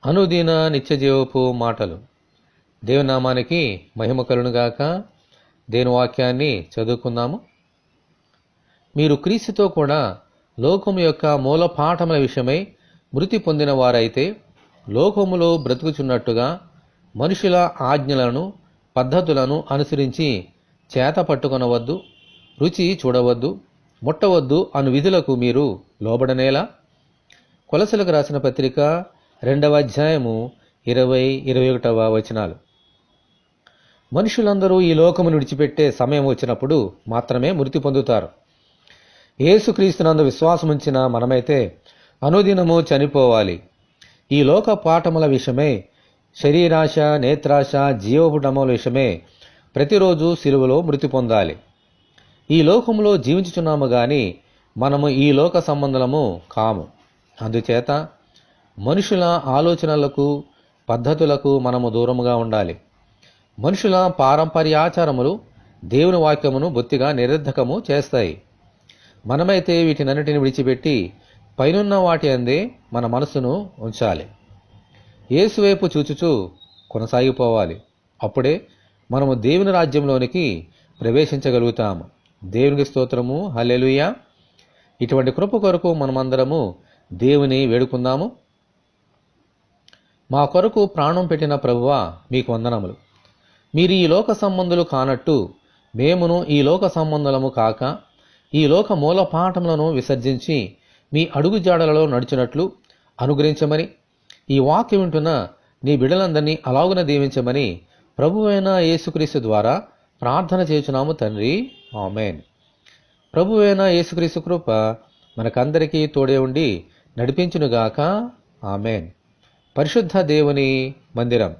అనుదిన నిత్యజీవపు మాటలు. దేవుని నామానికి మహిమ కలుగునుగాక. దేవుని వాక్యాన్ని చదువుకుందాము. మీరు క్రీస్తుతో కూడా లోకము యొక్క మూల పాఠముల విషయమై మృతి పొందిన వారైతే లోకములో బ్రతుకుచున్నట్టుగా మనుషుల ఆజ్ఞలను పద్ధతులను అనుసరించి చేత పట్టుకొనవద్దు, రుచి చూడవద్దు, ముట్టవద్దు అను విధులకు మీరు లోబడనేలా. కొలసలకు రాసిన పత్రిక 2వ అధ్యాయము 20-21 వచనాలు. మనుషులందరూ ఈ లోకమును విడిచిపెట్టే సమయం వచ్చినప్పుడు మాత్రమే మృతి పొందుతారు. యేసుక్రీస్తునందు విశ్వాసముంచిన మనమైతే అనుదినము చనిపోవాలి. ఈ లోక పాఠముల విషయమై, శరీరాశ, నేత్రాశ, జీవపుటముల విషయమై ప్రతిరోజు సిలువలో మృతి పొందాలి. ఈ లోకములో జీవించుచున్నాము గాని మనము ఈ లోక సంబంధులము కాము. అందుచేత మనుషుల ఆలోచనలకు పద్ధతులకు మనము దూరముగా ఉండాలి. మనుషుల పారంపర్యాచారములు దేవుని వాక్యమును బొత్తిగా నిరర్ధకము చేస్తాయి. మనమైతే వీటినన్నిటిని విడిచిపెట్టి పైనున్న వాటి అందే మన మనసును ఉంచాలి. యేసువైపు చూచుచూ కొనసాగిపోవాలి. అప్పుడే మనము దేవుని రాజ్యంలోనికి ప్రవేశించగలుగుతాము. దేవునికి స్తోత్రము. హల్లెలూయా. ఇటువంటి కృప కొరకు మనమందరము దేవుని వేడుకుందాము. మా కొరకు ప్రాణం పెట్టిన ప్రభువా, మీకు వందనములు. మీరు ఈ లోక సంబంధులు కానట్టు మేమును ఈ లోక సంబంధులము కాక ఈ లోక మూల పాఠములను విసర్జించి మీ అడుగుజాడలలో నడిచినట్లు అనుగ్రహించమని, ఈ వాక్యం వింటున్న నీ బిడ్డలందరినీ అలాగున దీవించమని ప్రభువైన యేసుక్రీస్తు ద్వారా ప్రార్థన చేయుచున్నాము తండ్రి. ఆమేన్. ప్రభువైన యేసుక్రీస్తు కృప మనకందరికీ తోడే ఉండి నడిపించునుగాక. ఆమేన్. పరిశుద్ధ దేవుని మందిరం.